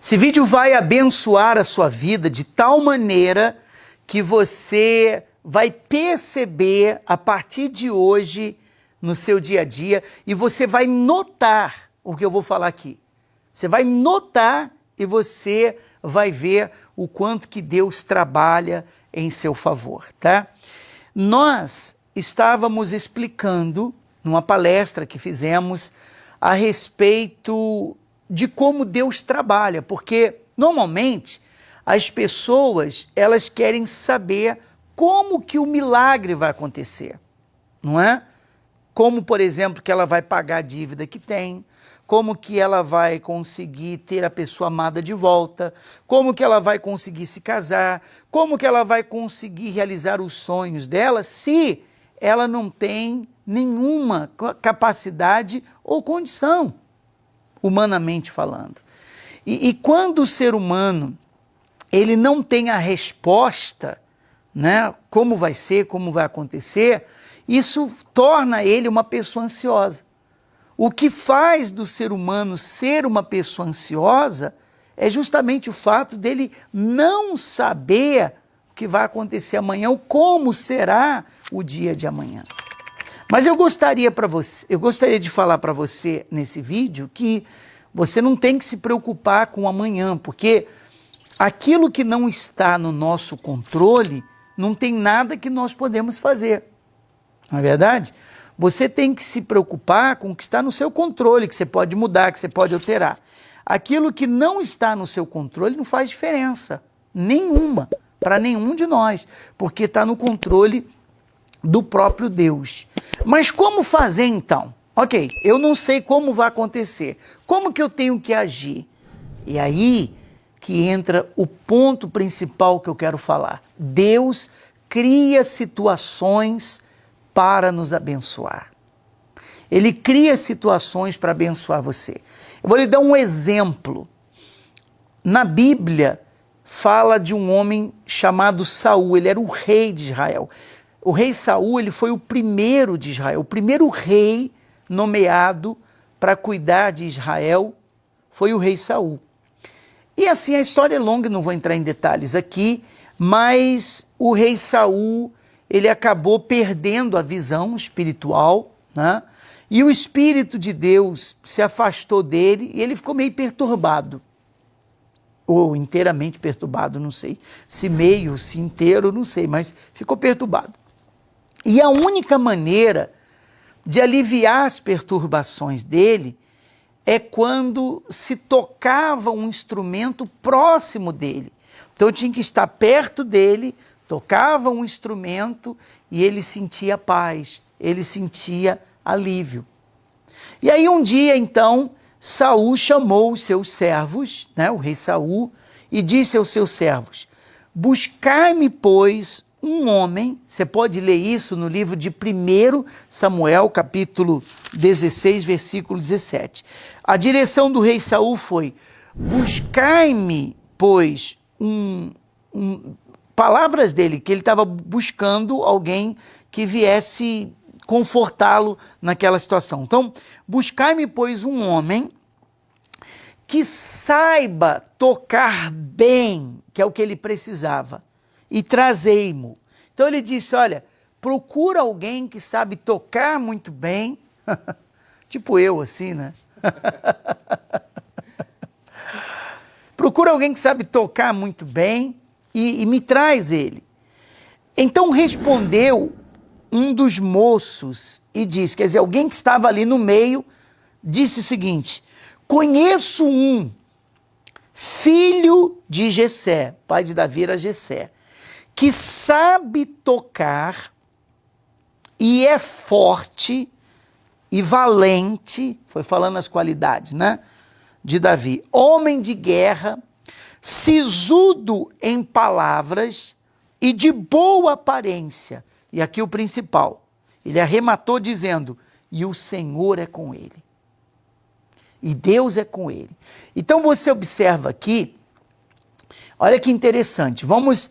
Esse vídeo vai abençoar a sua vida de tal maneira que você vai perceber a partir de hoje no seu dia a dia e você vai notar o que eu vou falar aqui. Você vai notar e você vai ver o quanto que Deus trabalha em seu favor, tá? Nós estávamos explicando numa palestra que fizemos a respeito de como Deus trabalha, porque normalmente as pessoas, elas querem saber como que o milagre vai acontecer, não é? Como, por exemplo, que ela vai pagar a dívida que tem, como que ela vai conseguir ter a pessoa amada de volta, como que ela vai conseguir se casar, como que ela vai conseguir realizar os sonhos dela se ela não tem nenhuma capacidade ou condição, humanamente falando. E quando o ser humano ele não tem a resposta, né, como vai ser, como vai acontecer, isso torna ele uma pessoa ansiosa. O que faz do ser humano ser uma pessoa ansiosa é justamente o fato dele não saber o que vai acontecer amanhã ou como será o dia de amanhã. Mas eu gostaria de falar para você nesse vídeo que você não tem que se preocupar com o amanhã, porque aquilo que não está no nosso controle, não tem nada que nós podemos fazer. Não é verdade? Você tem que se preocupar com o que está no seu controle, que você pode mudar, que você pode alterar. Aquilo que não está no seu controle não faz diferença nenhuma para nenhum de nós, porque está no controle do próprio Deus. Mas como fazer então? Ok, eu não sei como vai acontecer. Como que eu tenho que agir? E aí que entra o ponto principal que eu quero falar. Deus cria situações para nos abençoar. Ele cria situações para abençoar você. Eu vou lhe dar um exemplo. Na Bíblia, fala de um homem chamado Saul. Ele era o rei de Israel. O rei Saul, ele foi o primeiro de Israel. O primeiro rei nomeado para cuidar de Israel foi o rei Saul. E assim, a história é longa, não vou entrar em detalhes aqui, mas o rei Saul, ele acabou perdendo a visão espiritual, né? E o Espírito de Deus se afastou dele e ele ficou meio perturbado. Ou inteiramente perturbado, não sei. Se meio, se inteiro, não sei, mas ficou perturbado. E a única maneira de aliviar as perturbações dele é quando se tocava um instrumento próximo dele. Então eu tinha que estar perto dele, tocava um instrumento e ele sentia paz, ele sentia alívio. E aí um dia então Saul chamou os seus servos, né, o rei Saul, e disse aos seus servos: buscai-me, pois, um homem. Você pode ler isso no livro de 1 Samuel, capítulo 16, versículo 17. A direção do rei Saul foi: buscai-me, pois, palavras dele, que ele estava buscando alguém que viesse confortá-lo naquela situação. Então, buscai-me, pois, um homem que saiba tocar bem, que é o que ele precisava, e trazei-mo. Então ele disse: olha, procura alguém que sabe tocar muito bem, tipo eu assim, né? Procura alguém que sabe tocar muito bem e me traz ele. Então respondeu um dos moços e disse, quer dizer, alguém que estava ali no meio, disse o seguinte: conheço um filho de Jessé, pai de Davi era Jessé, que sabe tocar e é forte e valente, foi falando as qualidades, né, de Davi, homem de guerra, sisudo em palavras e de boa aparência. E aqui o principal, ele arrematou dizendo: e o Senhor é com ele. E Deus é com ele. Então você observa aqui, olha que interessante, vamos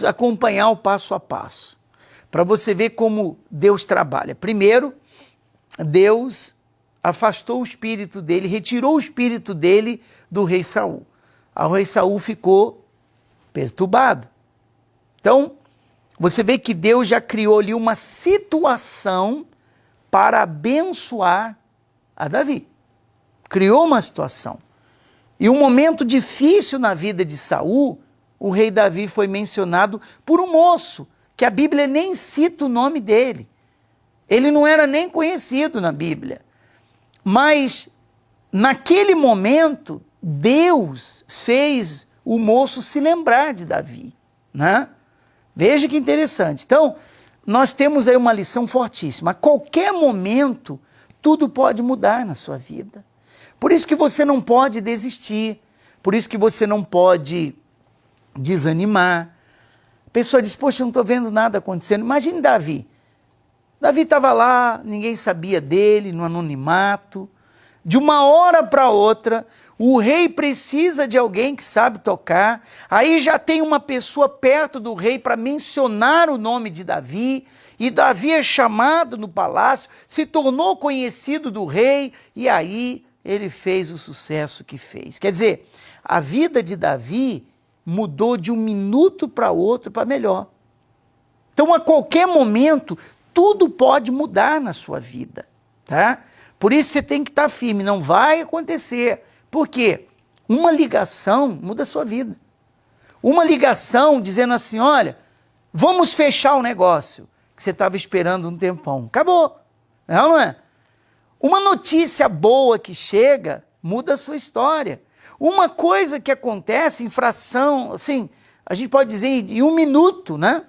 acompanhar o passo a passo, para você ver como Deus trabalha. Primeiro, Deus afastou o espírito dele, retirou o espírito dele do rei Saul. O rei Saul ficou perturbado. Então, você vê que Deus já criou ali uma situação para abençoar a Davi. Criou uma situação. E um momento difícil na vida de Saul, o rei Davi foi mencionado por um moço, que a Bíblia nem cita o nome dele. Ele não era nem conhecido na Bíblia. Mas, naquele momento, Deus fez o moço se lembrar de Davi, né? Veja que interessante. Então, nós temos aí uma lição fortíssima. A qualquer momento, tudo pode mudar na sua vida. Por isso que você não pode desistir. Por isso que você não pode desanimar. A pessoa diz, poxa, eu não estou vendo nada acontecendo. Imagine Davi. Davi estava lá, ninguém sabia dele, no anonimato. De uma hora para outra, o rei precisa de alguém que sabe tocar. Aí já tem uma pessoa perto do rei para mencionar o nome de Davi. E Davi é chamado no palácio, se tornou conhecido do rei. E aí ele fez o sucesso que fez. Quer dizer, a vida de Davi mudou de um minuto para outro para melhor. Então, a qualquer momento, tudo pode mudar na sua vida, tá? Por isso você tem que estar firme, não vai acontecer. Por quê? Uma ligação muda a sua vida. Uma ligação dizendo assim, olha, vamos fechar o negócio que você estava esperando um tempão. Acabou, não é? Uma notícia boa que chega muda a sua história. Uma coisa que acontece em fração, assim, a gente pode dizer em um minuto, né?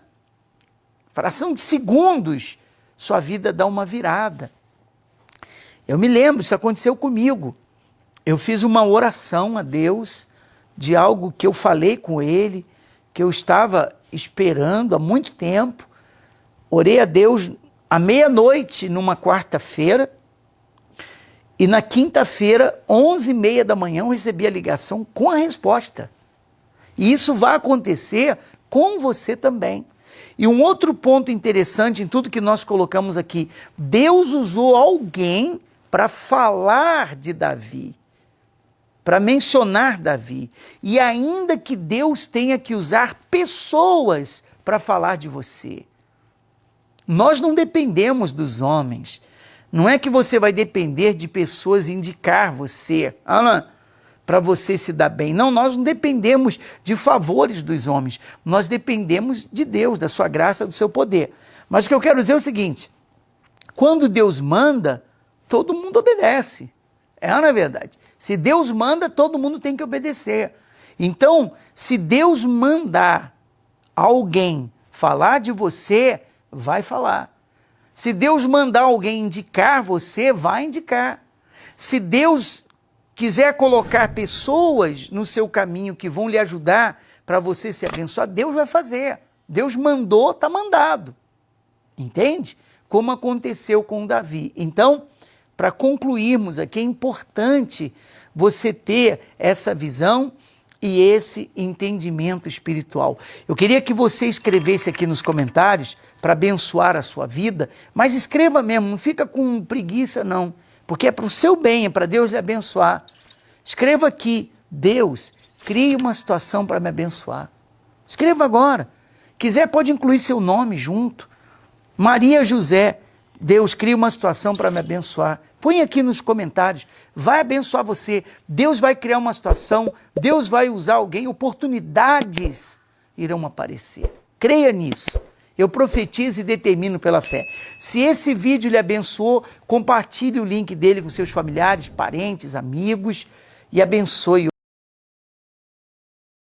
Fração de segundos, sua vida dá uma virada. Eu me lembro, isso aconteceu comigo. Eu fiz uma oração a Deus de algo que eu falei com Ele, que eu estava esperando há muito tempo. Orei a Deus à meia-noite, numa quarta-feira, e na quinta-feira, 11h30 da manhã, eu recebi a ligação com a resposta. E isso vai acontecer com você também. E um outro ponto interessante em tudo que nós colocamos aqui, Deus usou alguém para falar de Davi, para mencionar Davi. E ainda que Deus tenha que usar pessoas para falar de você, nós não dependemos dos homens. Não é que você vai depender de pessoas indicar você, para você se dar bem. Não, nós não dependemos de favores dos homens. Nós dependemos de Deus, da sua graça, do seu poder. Mas o que eu quero dizer é o seguinte, quando Deus manda, todo mundo obedece. Não é verdade? Se Deus manda, todo mundo tem que obedecer. Então, se Deus mandar alguém falar de você, vai falar. Se Deus mandar alguém indicar você, vai indicar. Se Deus quiser colocar pessoas no seu caminho que vão lhe ajudar para você se abençoar, Deus vai fazer. Deus mandou, está mandado. Entende? Como aconteceu com Davi. Então, para concluirmos aqui, é importante você ter essa visão e esse entendimento espiritual. Eu queria que você escrevesse aqui nos comentários para abençoar a sua vida, mas escreva mesmo, não fica com preguiça não, porque é para o seu bem, é para Deus lhe abençoar. Escreva aqui, Deus, crie uma situação para me abençoar. Escreva agora. Quiser pode incluir seu nome junto. Maria José, Deus, cria uma situação para me abençoar. Põe aqui nos comentários, vai abençoar você. Deus vai criar uma situação, Deus vai usar alguém, oportunidades irão aparecer. Creia nisso. Eu profetizo e determino pela fé. Se esse vídeo lhe abençoou, compartilhe o link dele com seus familiares, parentes, amigos e abençoe